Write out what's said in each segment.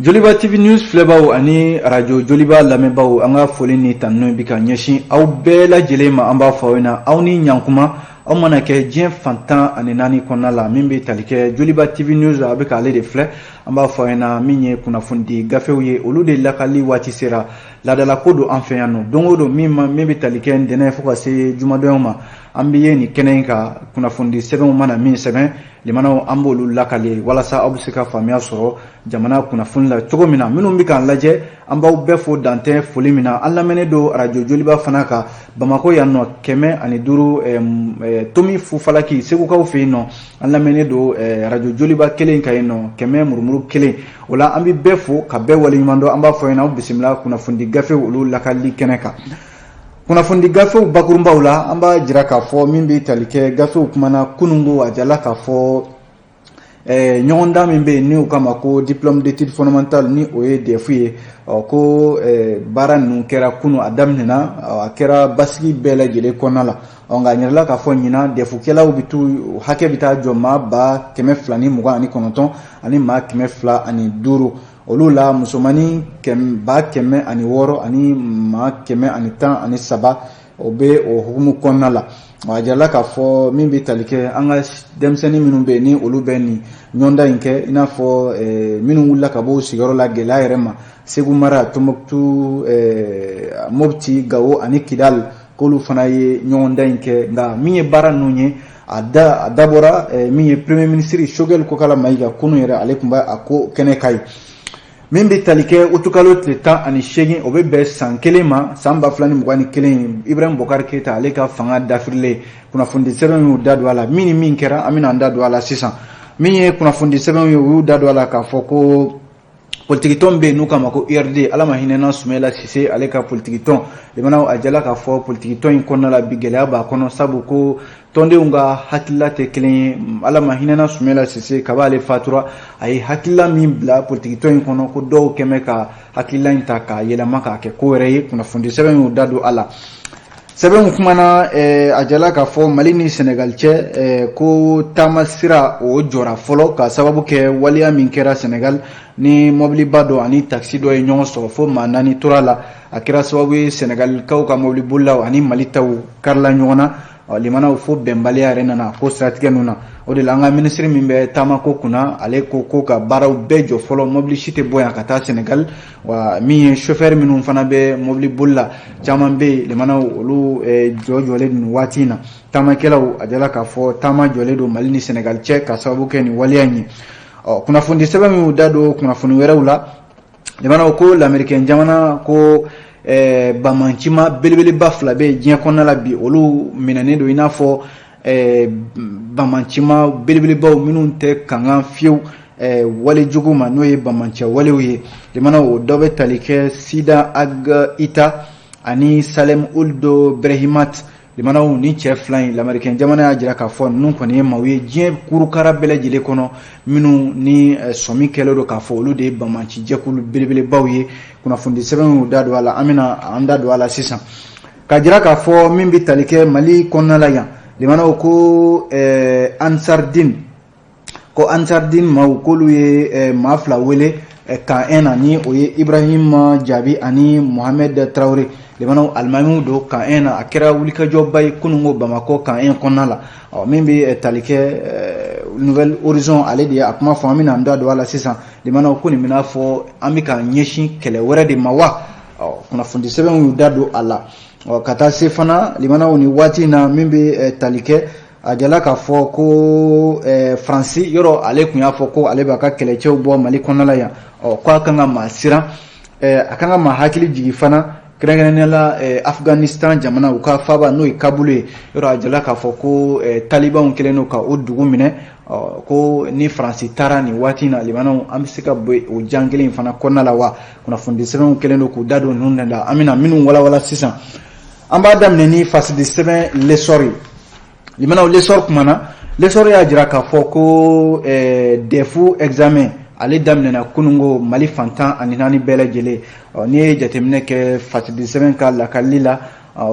Joliba TV News filɛbaw ani radio Joliba lamɛnbaw an ka foli ni tannu bi ka ɲɛsin aw bɛɛ lajɛlen ma an b'a fɔ aw ɲɛna aw ni ɲankuma aw mana kɛ diɲɛ fantan ani naani kɔnɔna la min bɛ tali kɛ Joliba TV News a bɛ k'ale de filɛ an b'a fɔ aw ɲɛna min ye kunnafoni gafew ye olu de lakali waati sera ladala ko don an fɛ yan nɔ don o don min bɛ tali kɛ ntɛnɛn fo ka se jumadɔnw ma an bɛ ye nin kɛnɛ in ka kunnafoni sɛbɛnw mana min sɛbɛn limanaw an b'olu lakale walasa aw bɛ se ka faamuya sɔrɔ jamana kunnafoni la cogo min na minnu bɛ k'an lajɛ an b'aw bɛɛ fo dantɛ foli min na an lamɛnnen don radio Joliba fana kan Bamako yan nɔ 105 Tomi Fufalaki segukaw fɛ yen nɔ an lamɛnnen don radio Joliba kelen kan yen nɔ 100 murumuru kelen o la an bɛ bɛɛ fo ka bɛɛ waleɲuman dɔn an b'a fɔ yen aw bisimila kunnafoni gafe olu lakali kɛnɛ kan kunnafoni gafew bakurunbaw la an b'a jira k'a fɔ min bɛ tali kɛ gafew kumana kunungo a jala k'a fɔ ɲɔgɔndan min bɛ yen ni o kama ko diplôme d'études fondamentales ni o ye DEF ye ko baara ninnu kɛra kunu a daminɛna a kɛra basigi bɛɛ lajɛlen kɔnɔna la nka a yirala k'a fɔ ɲina DEF kɛlaw bɛ tu hakɛ bɛ taa jɔ maa 229 ani maa 205 olu la musomani 106 ani maa 113 o bɛ o hukumu kɔnɔna la a jirala k'a fɔ min bɛ tali kɛ an ka denmisɛnnin minnu bɛ yen ni olu bɛ nin ɲɔgɔndan in kɛ i n'a fɔ minnu wulila ka bɔ sigiyɔrɔ la gɛlɛya yɛrɛ ma Segu mara Tombouctou Mopti Gao ani Kidal k'olu fana ye ɲɔgɔndan in kɛ nka min ye baara ninnu ye a dabɔra min ye premier ministre Choguel Kokala Mayiga kunu yɛrɛ ale tun bɛ a ko kɛnɛ ka ye min bɛ tali kɛ utukalo tile 18 o bɛ bɛn san kelen ma san 2021 Ibrahim Bokar Keita ale ka fanga dafirilen kunnafoni sɛbɛn y'u da don a la min ni min kɛra an bɛna an da don a la sisan min ye kunnafoni sɛbɛn ye u y'u da don a la k'a fɔ ko politique tɔn bɛ yen n'u k'a ma ko URD ala ma hinɛna Sumela Sise ale ka politique tɔn limanaw a jala k'a fɔ politique tɔn in kɔnɔna la bi gɛlɛya b'a kɔnɔ sabu ko tɔndenw ka hakilila tɛ kelen ye ala ma hinɛna Sumela Sise kaba ale fatura a ye hakilila min bila politique tɔn in kɔnɔ ko dɔw kɛmɛ ka hakilila in ta k'a yɛlɛma k'a kɛ ko wɛrɛ ye kunnafoni sɛbɛn y'u da don a la sɛbɛn kumana a jala k'a fɔ Mali ni Senegal cɛ ko taama sira o jɔra fɔlɔ ka sababu kɛ waliya min kɛra Senegal ni mobiliba dɔ ani taxi dɔ ye ɲɔgɔn sɔrɔ fo maa 4 tora la a kɛra sababu ye Senegalikaw ka mobilibolilaw ani Mali taw karila ɲɔgɔn na limanaw fo bɛnbaliya yɛrɛ nana ko siratigɛ ninnu na o de la an ka ministre min bɛ taamako kunna ale ko ka baaraw bɛɛ jɔ fɔlɔ mobili si tɛ bɔ yan ka taa Senegal wa min ye chauffeur minnu fana bɛ mobiliboli la caman bɛ yen limanaw olu jɔlen nin waati in na taamakɛlaw a jala k'a fɔ taama jɔlen don Mali ni Senegal cɛ ka sababu kɛ nin waleya in ye kunnafoni sɛbɛn min y'u da don kunnafoni wɛrɛw la limanaw ko l'Américain jamana ko bamancima belebeleba fila bɛ diɲɛ kɔnɔna la bi olu minɛnen don i n'a fɔ bamancima belebelebaw minnu tɛ kankan fiyewu wale jugu ma n'o ye bamancɛ walew ye limanaw o dɔ bɛ tali kɛ Sida Ag Ita ani Salem Uldo Brehimat limanaw ni cɛ fila in l'Américain jamana y'a jira k'a fɔ ninnu kɔni ye maaw ye diɲɛ kurukara bɛɛ lajɛlen kɔnɔ minnu ni sɔmi kɛlen don k'a fɔ olu de ye bamanci jɛkulu belebelebaw ye kunnafoni sɛbɛn y'u da don a la an bɛna an da don a la sisan ka jira k'a fɔ min bɛ tali kɛ Mali kɔnɔna la yan limanaw ko Ansardine maaw k'olu ye maa fila wele kan 1 na ni o ye Ibrahim Jabi ani Mohamed Traoré limanaw alimamiw do kan 1 na a kɛra wulikajɔba ye kunungo Bamako kan 1 kɔnɔna la min bɛ tali kɛ Nouvelle Horizon ale de ye a kuma fɔ an bɛna an da don a la sisan limanaw ko nin bɛna fɔ an bɛ ka ɲɛsin kɛlɛ wɛrɛ de ma wa kunnafoni sɛbɛnw y'u da don a la ka taa se fana limanaw ni waati in na min bɛ tali kɛ a jala k'a fɔ ko Faransi yɔrɔ ale tun y'a fɔ ko ale b'a ka kɛlɛcɛw bɔ Mali kɔnɔna la yan ko a kan ka maa siran a kan ka maa hakili jigin fana kɛrɛnkɛrɛnnenya la Afghanistan jamana u ka faaba n'o ye Kabul ye yɔrɔ a jala k'a fɔ ko talibanw kɛlen don ka o dugu minɛ ko ni Faransi taara nin waati in na limanaw an bɛ se ka bɔ o jan kelen in fana kɔnɔna la wa kunnafoni sɛbɛnw kɛlen don k'u da don ninnu de la an bɛna minnu walawala sisan an b'a daminɛ ni fasidi sɛbɛn l'essor ye limanaw l'essor kumana l'essor y'a jira k'a fɔ ko DEF examen ale daminɛna kunungo Mali fantan ani naani bɛɛ lajɛlen n'i ye jateminɛ kɛ fasidi sɛbɛn ka lakali la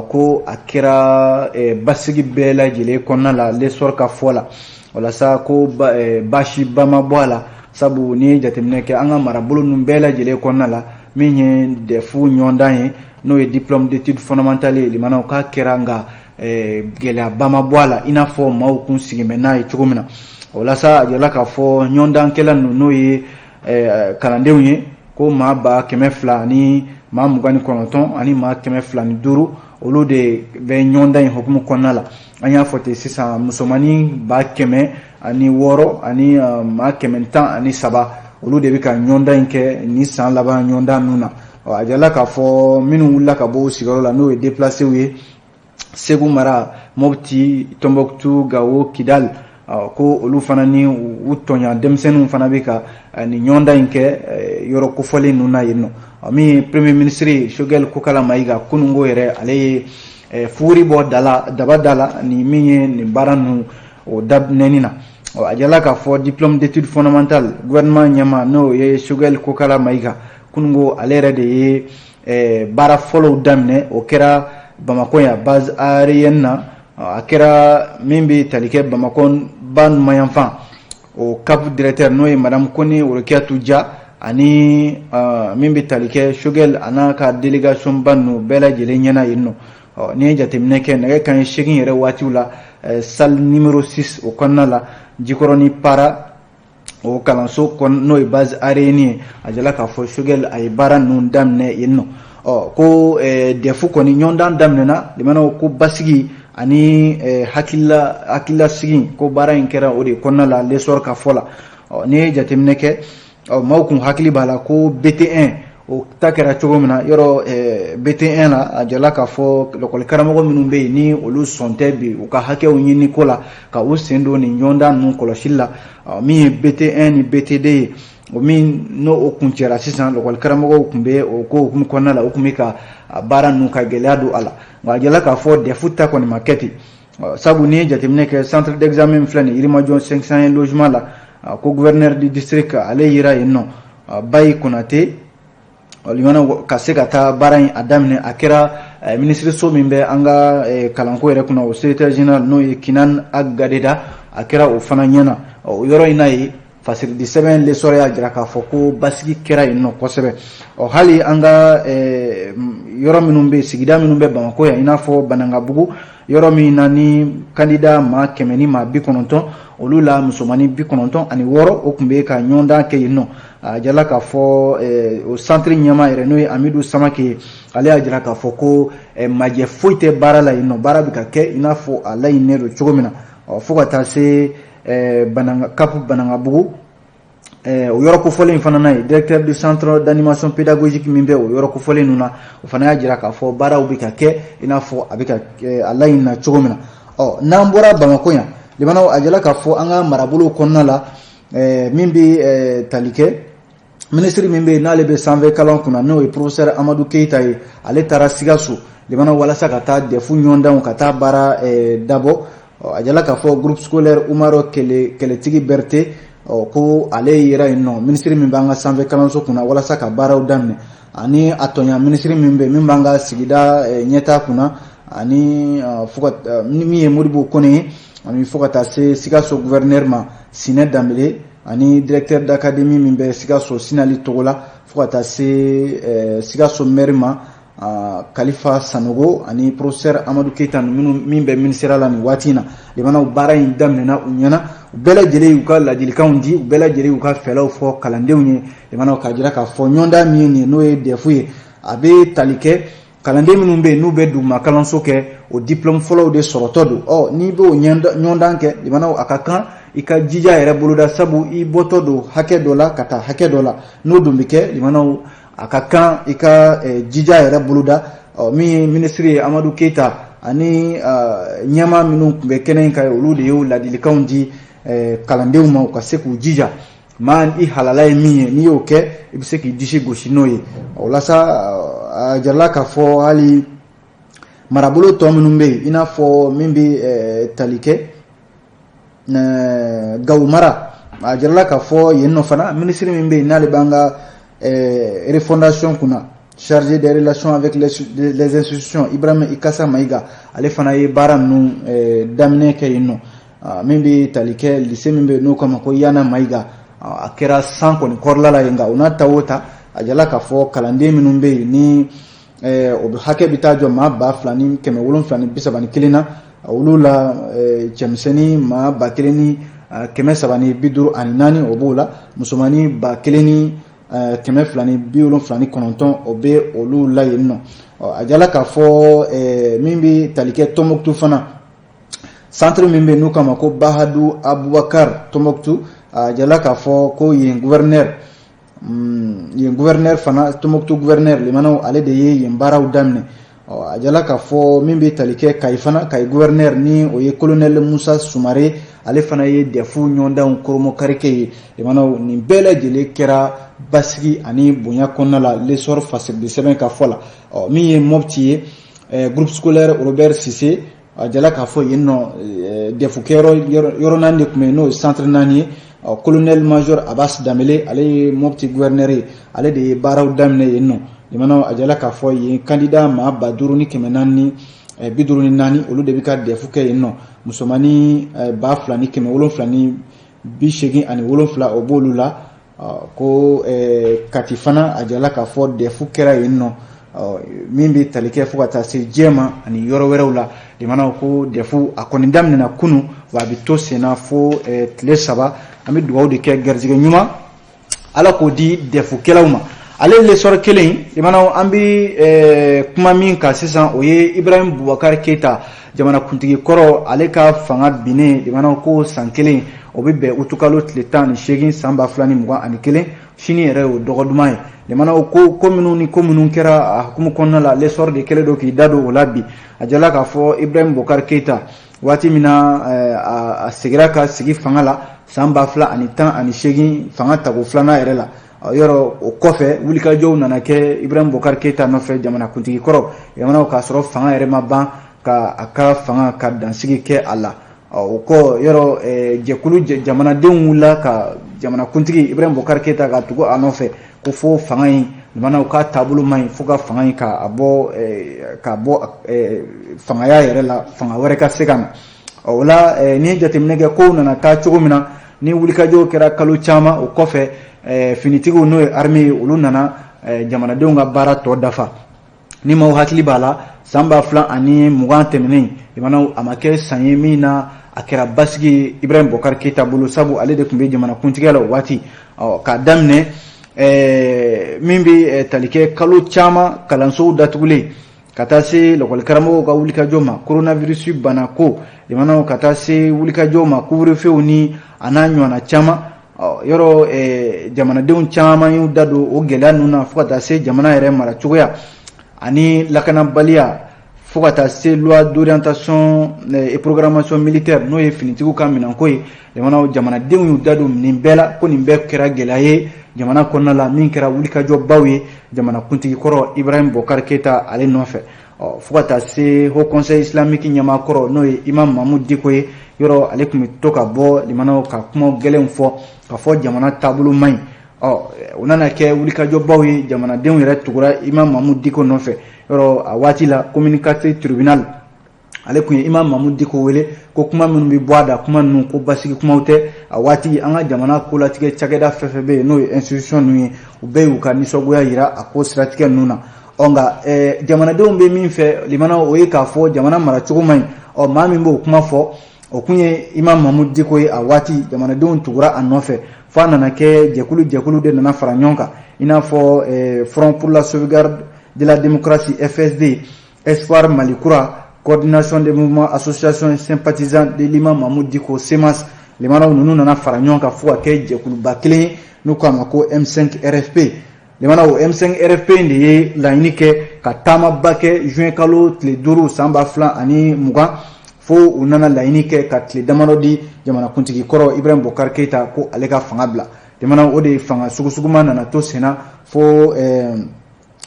ko a kɛra basigi bɛɛ lajɛlen kɔnɔna la l'essor ka fɔ la walasa ko baasi ba ma bɔ a la sabu ni jateminɛ kɛ an ka marabolo ninnu bɛɛ lajɛlen kɔnɔna la min ye DEF ɲɔgɔndan ye n'o ye diplôme d'études fondamentales ye limana k'a kɛra nka gɛlɛyaba ma bɔ a la i n'a fɔ maaw kun sigimɛ n'a ye cogo min na o la sa a jira k'a fɔ ɲɔgɔndankɛla ninnu n'o ye kalandenw ye ko maa 200 ani maa 29 ani maa 205 olu de bɛ ɲɔgɔndan in hukumu kɔnɔna la an y'a fɔ ten sisan musomanin 100 ani 6 ani maa 113 ani 3 olu de bɛ ka ɲɔgɔndan in kɛ ni san laban ɲɔgɔndan ninnu na a jira k'a fɔ minnu wulila ka bɔ o sigiyɔrɔ la n'o ye déplacés ye Segu Mara, Mopti, Tombouctou, Gao, Kidal ko olu fana ni u tɔɲa denmisɛnninw fana bɛ ka ni ɲɔgɔndan in kɛ yɔrɔ kofɔlen ninnu na yen nɔ min premier ministre Choguel Kokala Mayiga kunungo yɛrɛ ale ye fuguri bɔ daba da la ni min ye nin baara ninnu o daminɛni na a jala k'a fɔ diplôme d'études fondamentales gouvernement ɲɛma n'o ye Choguel Kokala Mayiga kunungo ale yɛrɛ de ye baara fɔlɔw daminɛ o kɛra Bamako ya base aérienne na a kɛra min bɛ tali kɛ Bamako ba numanyanfan o cap directeur n'o ye madame Kone Orokiatou Dia ani min bɛ tali kɛ Choguel a n'a ka délégation ba ninnu bɛɛ lajɛlen ɲɛna yen nɔ n'i ye jateminɛ kɛ nɛgɛ kanɲɛ 8 yɛrɛ waatiw la salle numéro 6 o kɔnɔna la Jikɔrɔni Para o kalanso n'o ye base aérienne ye a jala k'a fɔ Choguel a ye baara ninnu daminɛ yen nɔ ko DEF kɔni ɲɔgɔndan daminɛna limana ko basigi ani hakilila sigi ko baara in kɛra o de kɔnɔna la l'essor ka fɔ la n'i ye jateminɛ kɛ maaw kun hakili b'a la ko BT1 o ta kɛra cogo min na yɔrɔ BT1 la a jala k'a fɔ lakɔli karamɔgɔ minnu bɛ yen ni olu sɔn tɛ bi u ka hakɛw ɲini ko la ka u sen don nin ɲɔgɔndan ninnu kɔlɔsili la min ye BT1 ni BT2 ye o min n'o o kun cɛra sisan lakɔli karamɔgɔw kun bɛ o ko hukumu kɔnɔna la o kun bɛ ka baara ninnu ka gɛlɛya don a la nka a jala k'a fɔ DEF ta kɔni ma kɛ ten sabu n'i ye jateminɛ kɛ centre d'examen min filɛ nin Yirimajɔ 500 ye logement la ko gouverneur du district ale yira yen nɔ Bayi Konate limana ka se ka taa baara in a daminɛ a kɛra ministreso min bɛ an ka kalanko yɛrɛ kunna o secrétaire général n'o ye Kinan Agadeda a kɛra o fana ɲɛna o yɔrɔ in na ye fasiridi sɛbɛn l'essor y'a jira k'a fɔ ko basigi kɛra yen nɔ kosɛbɛ hali an ka yɔrɔ minnu bɛ sigida minnu bɛ Bamako yan i n'a fɔ Banangabugu yɔrɔ min na ni candidat maa 100 ni maa 90 olu la musomanin 96 o tun bɛ ka ɲɔgɔndan kɛ yen nɔ a jala k'a fɔ o centre ɲɛma yɛrɛ n'o ye Amidou Samake ale y'a jira k'a fɔ ko majɛ foyi tɛ baara la yen nɔ baara bɛ ka kɛ i n'a fɔ a laɲininen don cogo min na fo ka taa se Cap Banangabugu o yɔrɔ kofɔlen in fana na ye directeur du centre d'animation pédagogique min bɛ o yɔrɔ kofɔlen ninnu na o fana y'a jira k'a fɔ baaraw bɛ ka kɛ i n'a fɔ a bɛ ka a laɲinina cogo min na n'an bɔra Bamako yan limana a jala k'a fɔ an ka marabolo kɔnɔna la min bɛ tali kɛ ministre min bɛ yen n'ale bɛ sanfɛ kalan kunna n'o ye professeur Amadou Keita ye ale taara Sikaso limana walasa ka taa DEF ɲɔgɔndanw ka taa baara dabɔ a jala k'a fɔ groupe scolaire Umaro Kɛlɛtigi Berete ko ale yɛrɛ yen nɔ ministre min b'an ka sanfɛ kalanso kunna walasa ka baaraw daminɛ ani a tɔɲa ministre min bɛ min b'an ka sigida ɲɛtaa kunna ani min ye Modibo Kone ye ani fo ka taa se Sikaso gouverneur ma Sinɛ Danbele ani directeur d'académie min bɛ Sikaso Sinali Togola fo ka taa se Sikaso maire ma Kalifa Sanogo ani professeur Amadou Keita min bɛ ministère la nin waati in na limana baara in daminɛna u ɲɛna u bɛɛ lajɛlen y'u ka ladilikanw di u bɛɛ lajɛlen y'u ka fɛɛrɛw fɔ kalandenw ye limana k'a jira k'a fɔ ɲɔgɔndan min ye nin ye n'o ye DEF ye a bɛ tali kɛ kalanden minnu bɛ yen n'u bɛ duguma kalanso kɛ o diplôme fɔlɔw de sɔrɔtɔ don n'i b'o ɲɔgɔndan kɛ limana a ka kan i ka jija yɛrɛ boloda sabu i bɔtɔ don hakɛ dɔ la ka taa hakɛ dɔ la n'o dun bɛ kɛ limana a ka kan i ka jija yɛrɛ boloda min ye ministre ye Amadou Keita ani ɲɛma minnu tun bɛ kɛnɛ in kan olu de y'o ladilikanw di kalandenw ma u ka se k'u jija maa i halala ye min ye n'i y'o kɛ i bɛ se k'i disi gosi n'o ye o la sa a jarala k'a fɔ hali marabolo tɔ minnu bɛ yen i n'a fɔ min bɛ tali kɛ Gawo Mara a jarala k'a fɔ yen nɔ fana ministre min bɛ yen n'ale b'an ka refondation kunna chargé des relations avec les institutions Ibrahima Ikasa Maïga ale fana ye baara ninnu daminɛ kɛ yen nɔ min bɛ tali kɛ lycée min bɛ yen n'o kama ko Yana Maïga a kɛra san kɔni kɔrɔla la nka u n'a ta o ta a jala k'a fɔ kalanden minnu bɛ yen ni o bɛ hakɛ bɛ taa jɔ maa 2,731 na olu la cɛmisɛnnin maa 1,354 o b'o la musomanin 1,279 o bɛ olu la yen nɔ a jala k'a fɔ min bɛ tali kɛ Tɔnbɔkutu fana centre min bɛ n'u k'a ma ko Bahadu Abubakar Tɔnbɔkutu a jala k'a fɔ ko yen gouverneur fana Tɔnbɔkutu gouverneur limanaw ale de ye yen baaraw daminɛ a jala k'a fɔ min bɛ tali kɛ Kayi fana Kayi gouverneur ni o ye colonel Musa Sumare ale fana ye defu ɲɔgɔndanw koromokarike ye limanaw nin bɛɛ lajɛlen kɛra basigi ani bonya kɔnɔna la l'essor facile de sɛbɛn ka fɔ la min ye Mopti ye groupe scolaire Robert Cissé a jala k'a fɔ yen nɔ defu kɛyɔrɔ yɔrɔ 4 de tun bɛ yen n'o ye centre 4 ye colonel major Abbas Damele ale ye Mopti gouverneur ye ale de ye baaraw daminɛ yen nɔ limanaw a jala k'a fɔ yen candidat maa 5,454 olu de bɛ ka defu kɛ yen nɔ musomani 2,787 o b'olu la ko Kati fana a jala k'a fɔ defu kɛra yen nɔ min bɛ tali kɛ fo ka taa se Jɛma ani yɔrɔ wɛrɛw la limanaw ko defu a kɔni daminɛna kunu wa a bɛ to senna fo tile 3 an bɛ dugawu de kɛ garijɛgɛ ɲuman ala k'o di defukɛlaw ma ale lesɔrɔ kelen limanaw an bɛ kuma min kan sisan o ye Ibrahim Boubacar Keita jamanakuntigi kɔrɔ ale ka fanga binnen limanaw ko san kelen o bɛ bɛn utukalo tile 18 san 2021 sini yɛrɛ o dɔgɔ duman ye limanaw ko minnu ni ko minnu kɛra a hukumu kɔnɔna la lesɔrɔ de kɛlen don k'i da don o la bi a jala k'a fɔ Ibrahim Boubacar Keita waati min na a segira ka sigi fanga la san 2018 fanga tago filanan yɛrɛ la yɔrɔ o kɔfɛ wulikajɔw nana kɛ Ibrahim Boubacar Keita nɔfɛ jamanakuntigi kɔrɔ limanaw k'a sɔrɔ fanga yɛrɛ ma ban ka a ka fanga ka dansigi kɛ a la o kɔ yɔrɔ jɛkulu jamanadenw wulila ka jamanakuntigi Ibrahim Boubacar Keita ka tugu a nɔfɛ ko fo fanga in limanaw ka taabolo man ɲi fo ka fanga in ka bɔ fangaya yɛrɛ la fanga wɛrɛ ka se ka na o la ni ye jateminɛ kɛ kow nana taa cogo min na ni wulikajɔw kɛra kalo caman o kɔfɛ finitigiw n'o ye armée olu nana jamanadenw ka baara tɔ dafa ni maaw hakili b'a la san 2020 tɛmɛnen limanaw a ma kɛ san ye min na a kɛra basigi Ibrahim Boubacar Keita bolo sabu ale de tun bɛ jamanakuntigiya la o waati k'a daminɛ min bɛ tali kɛ kalo caman kalansow datugulen ka taa se lakɔlikaramɔgɔw ka wulikajɔ ma coronavirus bana ko limanaw ka taa se wulikajɔ ma couvre-feu ni a n'a ɲɔgɔnna caman yɔrɔ jamanadenw caman y'u da don o gɛlɛya ninnu na fo ka taa se jamana yɛrɛ mara cogoya ani lakanabaliya fo ka taa se loi d'orientation et programmation militaire n'o ye finitigiw ka minɛnko ye jamanadenw y'u da don nin bɛɛ la ko nin bɛɛ kɛra gɛlɛya ye jamana kɔnɔna la min kɛra wulikajɔbaw ye jamanakuntigi kɔrɔ Ibrahim Boubacar Keita ale nɔfɛ fo ka taa se Haut Conseil islamique ɲɛmaa kɔrɔ n'o ye Imam Mahmoud Diko ye yɔrɔ ale tun bɛ to ka bɔ limanaw ka kuma gɛlɛnw fɔ ka fɔ jamana taabolo man ɲi o nana kɛ wulikajɔbaw ye jamanadenw yɛrɛ tugura Imam Mahmoud Diko nɔfɛ yɔrɔ a waati la communicateur tribunal ale tun ye Imam Mahmoud Diko wele ko kuma minnu bɛ bɔ a da kuma ninnu ko basigi kumaw tɛ a waati an ka jamana kolatigɛ cakɛda fɛn fɛn bɛ yen n'o ye institution ninnu ye u bɛɛ y'u ka nisɔngoya yira a ko siratigɛ ninnu na nka jamanadenw bɛ min fɛ limanaw o ye k'a fɔ jamana maracogo man ɲi maa min b'o kuma fɔ o kun ye Imam Mahmoud Diko ye a waati jamanadenw tugura a nɔfɛ fo a nana kɛ jɛkulu de nana fara ɲɔgɔn kan i n'a fɔ Front pour la sauvegarde de la démocratie FSD Espoir Malikura coordination des mouvements associations sympathisants de l'Imam Mahmoud Diko SEMAS limanaw ninnu nana fara ɲɔgɔn kan fo ka kɛ jɛkuluba kelen ye n'u k'a ma ko M5 RFP limanaw M5 RFP de ye laɲini kɛ ka taamaba kɛ juin kalo tile 5 san 2020 fo u nana laɲini kɛ ka tile damadɔ di jamanakuntigi kɔrɔ Ibrahim Boubacar Keita ko ale ka fanga bila limanaw o de fanga sugusuguma nana to senna fo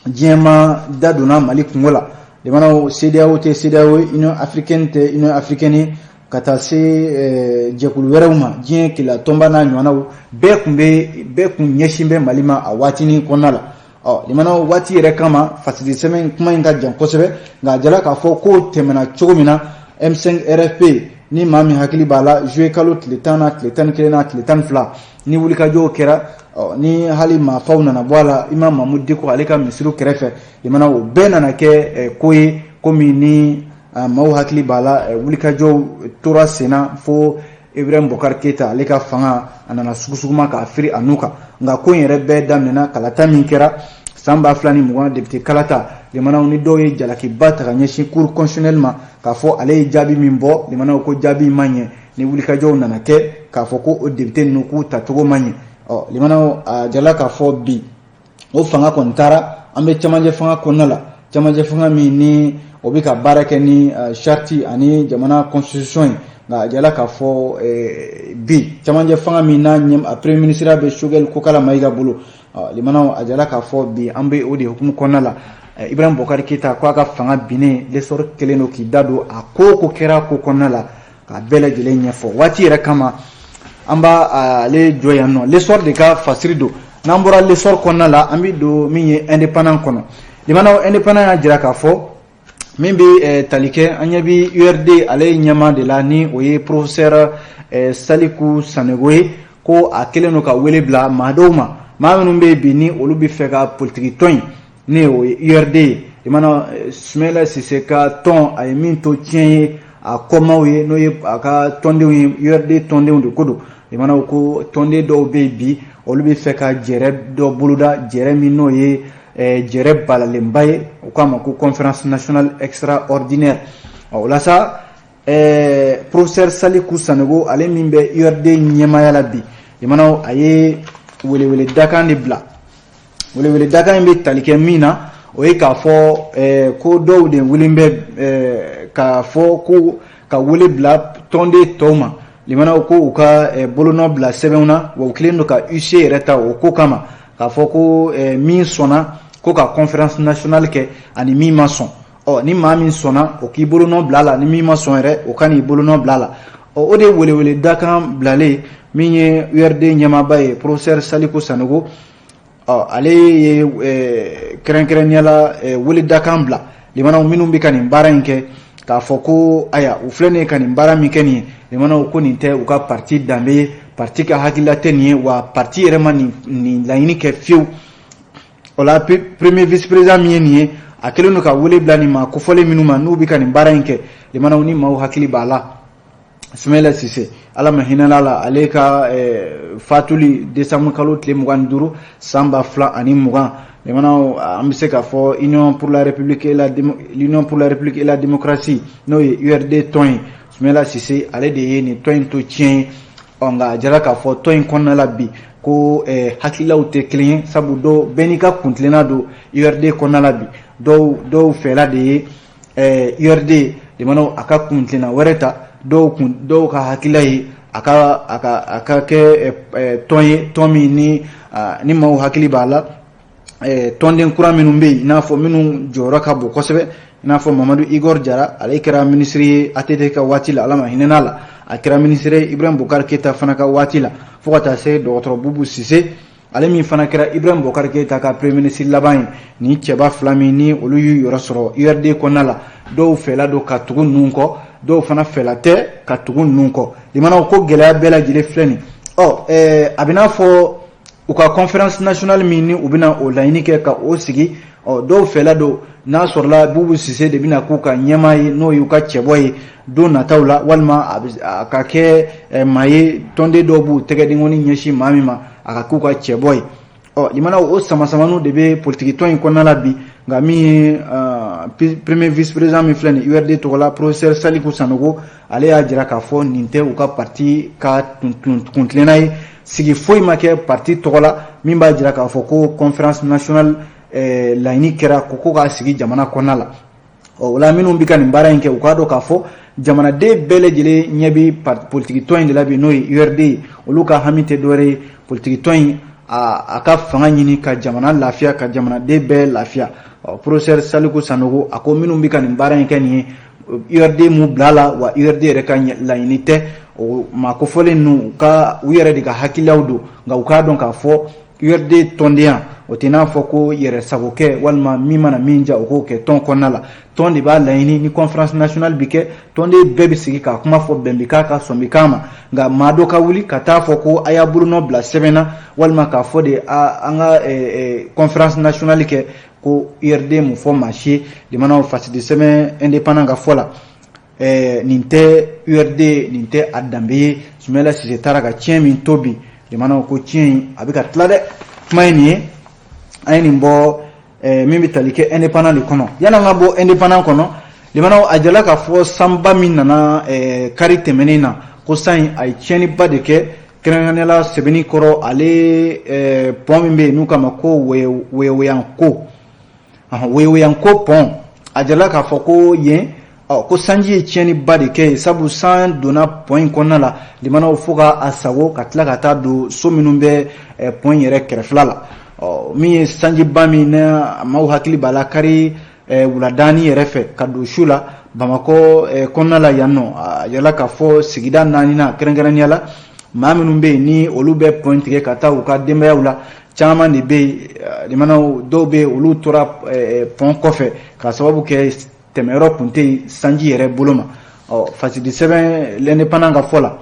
diɲɛma da donna Mali kungo la limanaw CEDEAO tɛ CEDEAO Union africaine tɛ Union africaine ka taa se jɛkulu wɛrɛw ma diɲɛ kila tɔnba n'a ɲɔgɔnnaw bɛɛ kun ɲɛsin bɛ Mali ma a waatinin kɔnɔna la limanaw waati yɛrɛ kama fasidi sɛbɛn kuma in ka jan kosɛbɛ nka a jala k'a fɔ ko tɛmɛna cogo min na M5 RFP ni maa min hakili b'a la juillet kalo tile 10 na tile 11 na tile 12 ni wulikajɔ kɛra ni hali maafaw nana bɔ a la Imam Mahmud Dicko ale ka misiriw kɛrɛfɛ limana o bɛɛ nana kɛ ko ye komi ni maaw hakili b'a la wulikajɔw tora senna fo Ibrahim Bokar Keita ale ka fanga a nana sugusuguma k'a firi a nu kan nka ko in yɛrɛ bɛɛ daminɛna kalata min kɛra san 2020 député kalata limanaw ni dɔw ye jalakiba ta ka ɲɛsin cour constitutionnel ma k'a fɔ ale ye jaabi min bɔ limanaw ko jaabi ma ɲɛ ni wulikajɔw nana kɛ k'a fɔ ko o député ninnu k'u tacogo ma ɲɛ limanaw a jala k'a fɔ bi o fanga kɔni taara an bɛ cɛmancɛ fanga kɔnɔna la cɛmancɛ fanga min ni o bɛ ka baara kɛ ni charte ani jamana constitution ye nka a jala k'a fɔ bi cɛmancɛ fanga min n'a premier ministre bɛ Choguel Kokala Mayiga bolo limanaw a jala k'a fɔ bi an bɛ o de hukumu kɔnɔna la Ibrahim Bokar Keita k'a ka fanga binnen l'essor kelen don k'i da don a ko kɛra ko kɔnɔna la k'a bɛɛ lajɛlen ɲɛfɔ waati yɛrɛ kama an b'a ale jɔ yan nɔ l'essor de ka fasiri don n'an bɔra l'essor kɔnɔna la an bɛ don min ye indépendant kɔnɔ limanaw indépendant y'a jira k'a fɔ min bɛ tali kɛ an ɲɛ bɛ URD ale ɲɛma de la ni o ye professeur Saliku Sanogo ye ko a kelen don ka wele bila maa dɔw ma maa minnu bɛ bi ni olu bɛ fɛ ka politiki tɔn ni o ye URD ye limanaw Sumala Sise ka tɔn a ye min to tiɲɛ ye a kɔmaw ye n'o ye a ka tɔndenw ye URD tɔndenw de ko don limanaw ko tɔnden dɔw bɛ bi olu bɛ fɛ ka jɛrɛ dɔ boloda jɛrɛ min n'o ye jɛrɛ balalenba ye o k'a ma ko conférence nationale extraordinaire o la sa professeur Saliku Sanogo ale min bɛ URD ɲɛmaya la bi limanaw a ye welewele dakan de bila welewele dakan in bɛ tali kɛ min na o ye k'a fɔ ko dɔw de welen bɛ k'a fɔ ko ka wele bila tɔnden tɔw ma limanaw ko u ka bolonɔ bila sɛbɛnw na wa u kelen don ka UC yɛrɛ ta o ko kama k'a fɔ ko min sɔnna ko ka conférence nationale kɛ ani min ma sɔn ni maa min sɔnna o k'i bolonɔ bila a la ni min ma sɔn yɛrɛ o ka n'i bolonɔ bila a la o de welewele dakan bilalen min ye URD ɲɛmaaba ye professeur Saliku Sanogo ale ye kɛrɛnkɛrɛnnenya la wele dakan bila limanaw minnu bɛ ka nin baara in kɛ k'a fɔ ko aya u filɛ nin ye ka nin baara min kɛ nin ye limanaw ko nin tɛ u ka parti danbe ye parti ka hakilila tɛ nin ye wa parti yɛrɛ ma nin laɲini kɛ fiyewu o la premier vice président min ye nin ye a kelen don ka wele bila nin ma kofɔlen minnu ma n'u bɛ ka nin baara in kɛ limanaw ni maaw hakili b'a la Sumala Sise ala ma hinɛ la ale ka fatuli décembre kalo tile 25 san 2020 limanaw an bɛ se k'a fɔ Union pour la République et la démocratie n'o ye URD tɔn ye Sumala Sise ale de ye nin tɔn in to tiɲɛ ye nka a jara k'a fɔ tɔn in kɔnɔna la bi ko hakililaw tɛ kelen ye sabu bɛɛ n'i ka kuntilenna don URD kɔnɔna la bi dɔw fɛla de ye URD limanaw a ka kuntilenna wɛrɛ ta dɔw ka hakilila ye a ka kɛ tɔn ye tɔn min ni maaw hakili b'a la tɔnden kura minnu bɛ yen i n'a fɔ minnu jɔyɔrɔ ka bon kosɛbɛ i n'a fɔ Mamadu Igor Jara ale kɛra ministre ye ATT ka waati la ala ma hinɛ la a kɛra ministre Ibrahim Bokar Keita fana ka waati la fo ka taa se dɔgɔtɔrɔ Bubu Sise ale min fana kɛra Ibrahim Bokar Keita ka premier ministre laban ye ni cɛba fila min ni olu y'u yɔrɔ sɔrɔ URD kɔnɔna la dɔw fɛla don ka tugu ninnu kɔ dɔw fana fɛla tɛ ka tugu ninnu kɔ limanaw ko gɛlɛya bɛɛ lajɛlen filɛ nin a bɛ n'a fɔ u ka conférence nationale min ni u bɛna o laɲini kɛ ka o sigi dɔw fɛla don n'a sɔrɔla Bubu Sise de bɛna k'u ka ɲɛmaa ye n'o y'u ka cɛbɔ ye don nataw la walima a ka kɛ maa ye tɔnden dɔw b'u tɛgɛdenkɔni ɲɛsin maa min ma a ka k'u ka cɛbɔ ye limanaw o samasamaniw de bɛ politiki tɔn in kɔnɔna la bi nka min ye premier vice président min filɛ nin URD tɔgɔ la professeur Saliku Sanogo ale y'a jira k'a fɔ nin tɛ u ka parti ka kuntilenna ye sigi foyi ma kɛ parti tɔgɔ la min b'a jira k'a fɔ ko conférence nationale laɲini kɛra ko k'a sigi jamana kɔnɔna la o la minnu bɛ ka nin baara in kɛ u k'a dɔn k'a fɔ jamanaden bɛɛ lajɛlen ɲɛ bɛ politiki tɔn in de la bi n'o ye URD ye olu ka hami tɛ dɔwɛrɛ ye politiki tɔn in a ka fanga ɲini ka jamana lafiya ka jamanaden bɛɛ lafiya professeur Saliku Sanogo a ko minnu bɛ ka nin baara in kɛ nin ye URD m'u bila la wa URD yɛrɛ ka laɲini tɛ o maa kofɔlen ninnu u yɛrɛ de ka hakililaw don nka u k'a dɔn k'a fɔ URD tɔndenya o tɛ n'a fɔ ko yɛrɛ sago kɛ walima min mana min ja o k'o kɛ tɔn kɔnɔna la tɔn de b'a laɲini ni conférence nationale bi kɛ tɔnden bɛɛ bi sigi k'a kuma fɔ bɛn bi k'a ka sɔn bi k'a ma nka maa dɔ ka wuli ka taa fɔ ko a y'a bolonɔ bila sɛbɛn na walima k'a fɔ de an ka conférence nationale kɛ ko URD mun fɔ maa si ye limanaw fasidi sɛbɛn indépendant ka fɔ la nin tɛ URD nin tɛ a danbe ye Sumala Sise taara ka tiɲɛ min to bi limanaw ko tiɲɛ in a bɛ ka tila dɛ kuma ye nin ye an ye nin bɔ min bɛ tali kɛ indépendant de kɔnɔ yan'an ka bɔ indépendant kɔnɔ limanaw a jala k'a fɔ sanba min nana kari tɛmɛnen na ko san in a ye tiɲɛniba de kɛ kɛrɛnkɛrɛnnenya sɛbɛnni kɔrɔ ale pɔn min bɛ yen n'u k'a ma ko weyoyanko weyoyanko pɔn a jala k'a fɔ ko yen ko sanji ye tiɲɛniba de kɛ sabu san donna pɔn in kɔnɔna la limanaw fo k'a sago ka tila ka taa don so minnu bɛ pɔn yɛrɛ kɛrɛfɛla la min ye sanjiba min na maaw hakili b'a la kari wuladani yɛrɛ fɛ ka don su la Bamakɔ kɔnɔna la yan nɔ a yala k'a fɔ sigida 4nan kɛrɛnkɛrɛnnenya la maa minnu bɛ yen ni olu bɛ pɔn tigɛ ka taa u ka denbayaw la caman de bɛ yen limanaw dɔw bɛ yen olu tora pɔn kɔfɛ ka sababu kɛ tɛmɛyɔrɔ kun tɛ yen sanji yɛrɛ bolo ma fasidi sɛbɛn l'indépendant ka fɔ la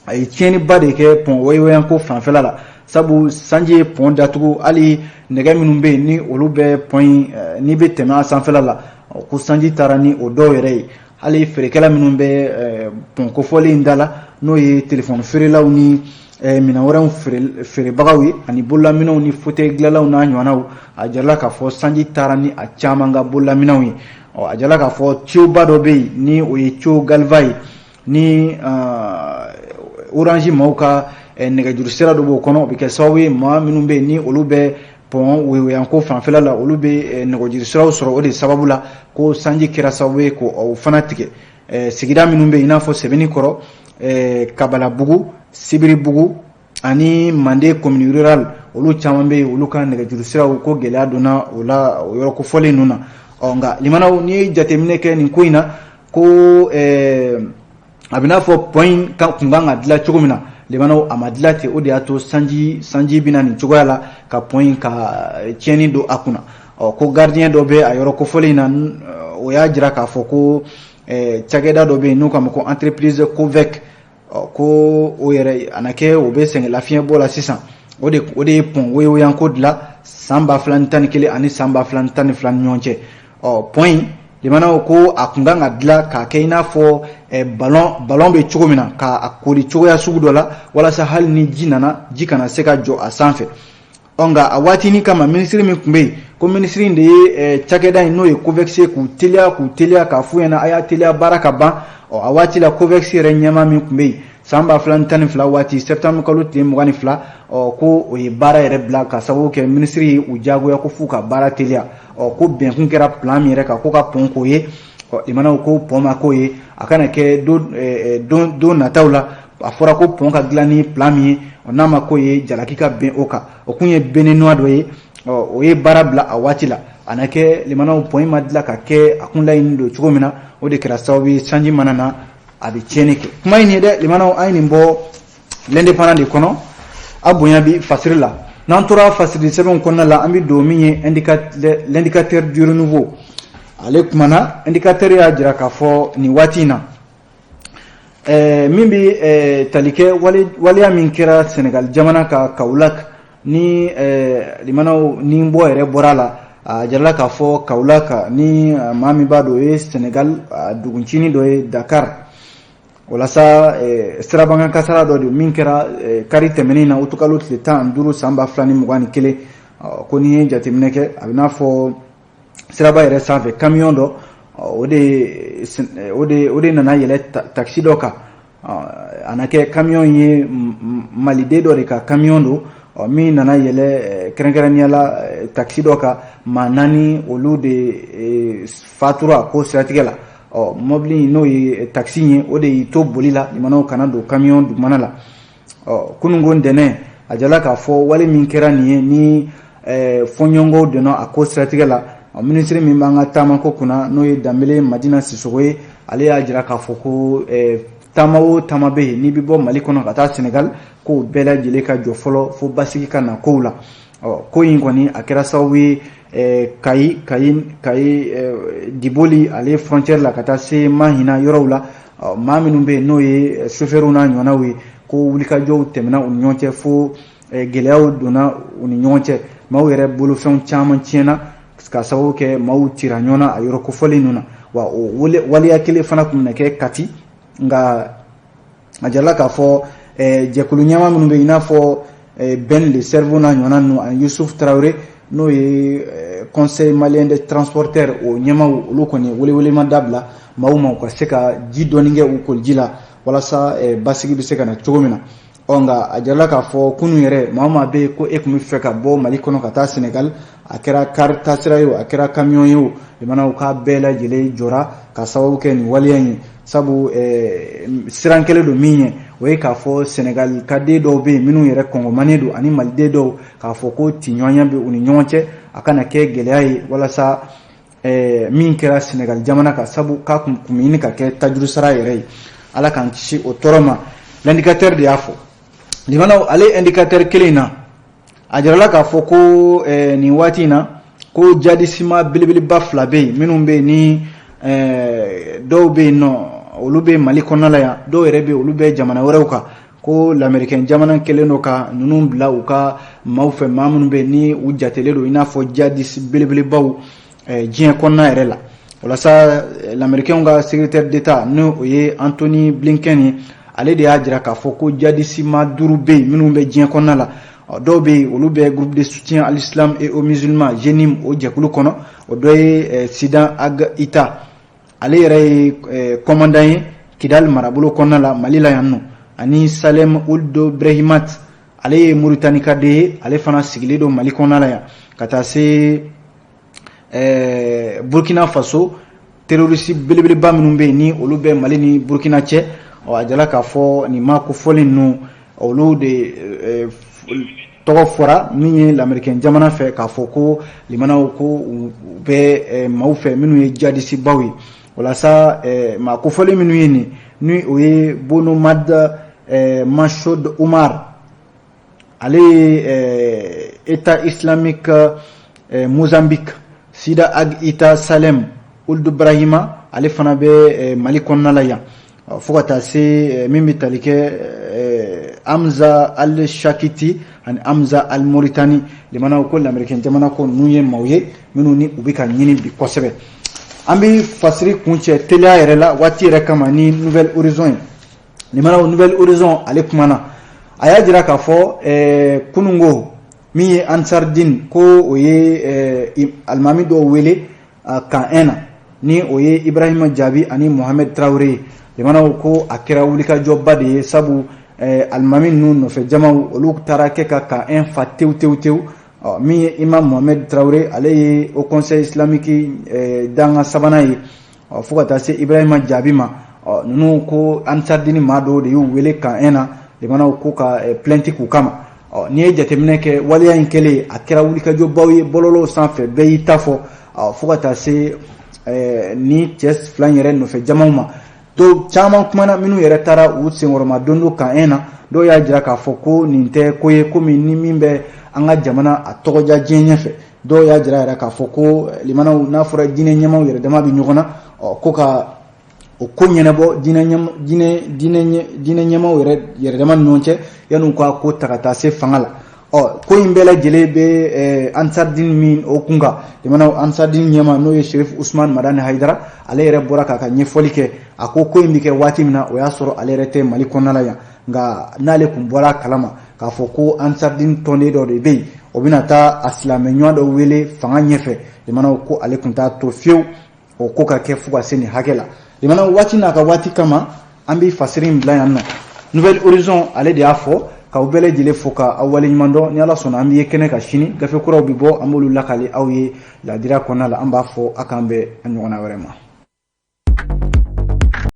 a ye tiɲɛniba de kɛ pɔn weyoyanko fanfɛla la sabu sanji ye pɔn datugu hali nɛgɛ minnu bɛ yen ni olu bɛ pɔn ni bɛ tɛmɛ a sanfɛla la ko sanji taara ni o dɔw yɛrɛ ye hali feerekɛla minnu bɛ pɔn kofɔlen in da la n'o ye telefɔni feerelaw ni minɛn wɛrɛw feerebagaw ye ani bololaminɛw ni fauteuil dilanlaw n'a ɲɔgɔnnaw a jarala k'a fɔ sanji taara ni a caman ka bololaminɛw ye a jarala k'a fɔ tiyoba dɔ bɛ yen ni o ye tiyo galva ye ni orange maaw ka nɛgɛjuru sira dɔ b'o kɔnɔ o bɛ kɛ sababu ye maa minnu bɛ yen ni olu bɛ pɔn weyoyanko fanfɛla la olu bɛ nɛgɛjuru siraw sɔrɔ o de sababu la ko sanji kɛra sababu ye k'o fana tigɛ sigida minnu bɛ yen i n'a fɔ Sɛbɛnnikɔrɔ Kabalabugu Sibiribugu ani Mande commune rurale olu caman bɛ yen olu ka nɛgɛjuru siraw ko gɛlɛya donna o la o yɔrɔ kofɔlen ninnu na nka limanaw n'i ye jateminɛ kɛ nin ko in na ko a bɛ n'a fɔ pɔn in kun kan ka dilan cogo min na limanaw a ma dilan ten o de y'a to sanji bɛna nin cogoya la ka pɔn in ka tiɲɛni don a kunna ko gardien dɔ bɛ a yɔrɔ kofɔlen in na o y'a jira k'a fɔ ko cakɛda dɔ bɛ yen n'o k'a ma ko entreprise Covec ko o yɛrɛ a na kɛ o bɛ sɛgɛn lafiɲɛbɔ la sisan o de ye pɔn weyoyanko dilan san 2011 ani san 2012 ni ɲɔgɔn cɛ pɔn in limanaw ko a kun kan ka dilan k'a kɛ i n'a fɔ ballon bɛ cogo min na k'a kori cogoya sugu dɔ la walasa hali ni ji nana ji kana se ka jɔ a sanfɛ nka a waatinin kama minisiri min tun bɛ yen ko minisiri in de ye cakɛda in n'o ye Covex k'u teliya k'a f'u ɲɛna a y'a teliya baara ka ban a waati la Covex yɛrɛ ɲɛmaa min tun bɛ yen san 2012 waati septembre kalo tile 22 ko o ye baara yɛrɛ bila ka sababu kɛ minisiri ye u diyagoya ko f'u ka baara teliya ko bɛnkun kɛra plan min yɛrɛ kan ko ka pɔn k'o ye limanaw ko pɔn ma k'o ye a kana kɛ don nataw la a fɔra ko pɔn ka dilan ni plan min ye n'a ma k'o ye jalaki ka bɛn o kan o kun ye bɛnnenɔgɔ dɔ ye o ye baara bila a waati la a na kɛ limanaw pɔn in ma dilan ka kɛ a kun laɲini don cogo min na o de kɛra sababu ye sanji mana na a bɛ tiɲɛni kɛ kuma in ye dɛ limanaw an ye nin bɔ l'indépendant de kɔnɔ a bonya bi fasiri la n'an tora fasiri sɛbɛnw kɔnɔna la an bɛ don min ye l'indicateur du renouveau ale kumana indicateur y'a jira k'a fɔ nin waati in na min bɛ tali kɛ waleya min kɛra Senegal jamana ka Kaolack ni limanaw ni bɔ yɛrɛ bɔra la a jarala k'a fɔ Kaolack ni maa min b'a dɔn o ye Senegal duguncinin dɔ ye Dakar walasa sirabankan kasara dɔ de min kɛra kari tɛmɛnen na utukalo tile 15 san 2021 ko ni ye jateminɛ kɛ a bɛ n'a fɔ siraba yɛrɛ sanfɛ camion dɔ o de nana yɛlɛ taxi dɔ kan a na kɛ camion ye maliden dɔ de ka camion don min nana yɛlɛ kɛrɛnkɛrɛnnenya la taxi dɔ kan maa 4 olu de fatura ko siratigɛ la mobili n'o ye taxi ye o de y'i to boli la limanaw kana don camion dugumana la kunungo ntɛnɛn a jala k'a fɔ wale min kɛra nin ye ni fɔɲɔgɔnw donna a ko siratigɛ la minisiri min b'an ka taamako kunna n'o ye Danbele Madina Sisoko ye ale y'a jira k'a fɔ ko tama o tama be ni bi bɔ Mali kɔnɔ ka taa Senegal ko bɛɛ lajɛlen ka jɔ fɔlɔ fo basigi ka na kow la ko in kɔni a kɛra sababu ye Kayi Diboli ale frontière la ka taa se Mahina yɔrɔw la maa minnu be n'o ye chauffeur n'a ɲɔgɔnnaw ye ko wulikajɔw tɛmɛna u ni ɲɔgɔn cɛ fo gɛlɛyaw donna u ni ɲɔgɔn cɛ maaw yɛrɛ bolofɛnw caman tiɲɛna ka sababu kɛ maaw cira ɲɔgɔn na a yɔrɔ kofɔlen ninnu na wa o waleya kelen fana tun bɛ kɛ Kati nka a jarala k'a fɔ jɛkulu ɲɛmaa minnu bɛ i n'a fɔ Ben le Cerveau n'a ɲɔgɔnna ninnu ani Youssouf Traoré n'o ye conseil malien des transporteurs o ɲɛmaaw olu kɔni welewelema dabila maaw ma u ka se ka ji dɔɔni kɛ u koliji la walasa basigi bɛ se ka na cogo min na nka a jarala k'a fɔ kunun yɛrɛ maa bɛ ko e tun bɛ fɛ ka bɔ Mali kɔnɔ ka taa Senegal a kɛra car taasira ye o a kɛra camion ye o jamanaw k'a bɛɛ lajɛlen jɔra ka sababu kɛ nin waleya in ye sabu siran kelen don min ye o ye k'a fɔ Senegal ka den dɔw bɛ yen minnu yɛrɛ kɔngɔmanen don ani maliden dɔw k'a fɔ ko tiɲɔgɔnya bɛ u ni ɲɔgɔn cɛ a kana kɛ gɛlɛya ye walasa min kɛra Senegal jamana ka sabu k'a kun ɲini ka kɛ tajuru sara yɛrɛ ye ala k'an kisi o tɔɔrɔ ma l'indicateur de y'a fɔ limanaw ale indicateur kelen na a jarala k'a fɔ ko nin waati in na ko jadisima belebeleba fila bɛ yen minnu bɛ yen ni dɔw bɛ yen nɔ olu bɛ Mali kɔnɔna la yan dɔw yɛrɛ bɛ olu bɛ jamana wɛrɛw kan ko l'américain jamana kelen do ka ninnu bila u ka maaw fɛ maa minnu bɛ ni u jatelen do i n'a fɔ jadisi belebelebaw diɲɛ kɔnɔna yɛrɛ la walasa l'américain ka secrétaire d'état n'o o ye Anthony Blinken ye ale de y'a jira k'a fɔ ko jadisima 5 bɛ yen minnu bɛ diɲɛ kɔnɔna la dɔw bɛ yen olu bɛ groupe de soutien à l'islam et aux musulmans JENIM o jɛkulu kɔnɔ o dɔ ye Sidan Ag Ita ale yɛrɛ ye commandant ye Kidal marabolo kɔnɔna la Mali la yan nɔ ani Salem Ould Brehimat ale ye Mauritanie ka de ye ale fana sigilen don Mali kɔnɔna la yan ka taa se Burkina Faso terroriste belebeleba minnu bɛ yen ni olu bɛ Mali ni Burkina cɛ a jala k'a fɔ nin maa kofɔlen ninnu olu de tɔgɔ fɔra min ye l'américain jamana fɛ k'a fɔ ko limanaw ko u bɛ maaw fɛ minnu ye jadisibaw ye walasa maa kofɔlen minnu ye nin ni o ye Bonomad Mashoud Oumar ale ye État islamique Mozambique Sida Ag Ita Salem Ould Brahima ale fana bɛ Mali kɔnɔna la yan fo ka taa se min bɛ tali kɛ Hamza al-Shakiti ani Hamza al-Mauritani limanaw ko l'américain jamana ko ninnu ye maaw ye minnu ni u bɛ ka ɲini bi kosɛbɛ an bɛ fasiri kun cɛ teliya yɛrɛ la waati yɛrɛ kama ni Nouvelle Horizon ye limanaw Nouvelle Horizon ale kumana a y'a jira k'a fɔ kunungo min ye Ansardine ko o ye alimami dɔw wele kan 1 na ni o ye Ibrahima Jabi ani Mohamed Traoré limanaw ko a kɛra wulikajɔba de ye sabu alimami ninnu nɔfɛ jamaw olu taara kɛ ka kan 1 fa tewu min ye Imam Mohamed Traoré ale ye au conseil islamique danga sabanan ye fo ka taa se Ibrahima Jabi ma ninnu ko Ansardine maa dɔw de y'u wele kan 1 na limanaw ko ka plainte k'u kama n'i ye jateminɛ kɛ waleya in kɛlen a kɛra wulikajɔbaw ye bɔlɔlɔw sanfɛ bɛɛ y'i ta fɔ fo ka taa se ni cɛ fila yɛrɛ nɔfɛ jamaw ma dɔw caman kumana minnu yɛrɛ taara u senkɔrɔma don do kan 1 na dɔw y'a jira k'a fɔ ko nin tɛ ko ye komi ni min bɛ an ka jamana a tɔgɔja diɲɛ ɲɛfɛ dɔw y'a jira yɛrɛ k'a fɔ ko limanaw n'a fɔra diinɛ ɲɛmaw yɛrɛ dama bɛ ɲɔgɔn na ko ka o ko ɲɛnabɔ diinɛ ɲɛmaw yɛrɛ dama ni ɲɔgɔn cɛ yan'u ka ko ta ka taa se fanga la ko in bɛɛ lajɛlen bɛ Ansardine min o kun kan limanaw Ansardine ɲɛma n'o ye Cherif Ousmane Madani Haidara ale yɛrɛ bɔra k'a ka ɲɛfɔli kɛ a ko in bɛ kɛ waati min na o y'a sɔrɔ ale yɛrɛ tɛ Mali kɔnɔna la yan nka n'ale kun bɔra kalama k'a fɔ ko Ansardine tɔnden dɔ de bɛ yen o bɛna taa a silamɛ ɲɔgɔn dɔ wele fanga ɲɛfɛ limanaw ko ale kun t'a to fiyewu o ko ka kɛ fo ka se nin hakɛ la limanaw waati n'a ka waati kama an bɛ fasiri in bila yan nɔ Nouvelle Horizon ale de y'a fɔ k'aw bɛɛ lajɛlen fo ka aw waleɲuman dɔn ni Ala sɔnna an bɛ ye kɛnɛ ka sini gafe kuraw bɛ bɔ an b'olu lakale aw ye ladira kɔnɔna la an b'a fɔ a k'an bɛn a ɲɔgɔnna wɛrɛ ma.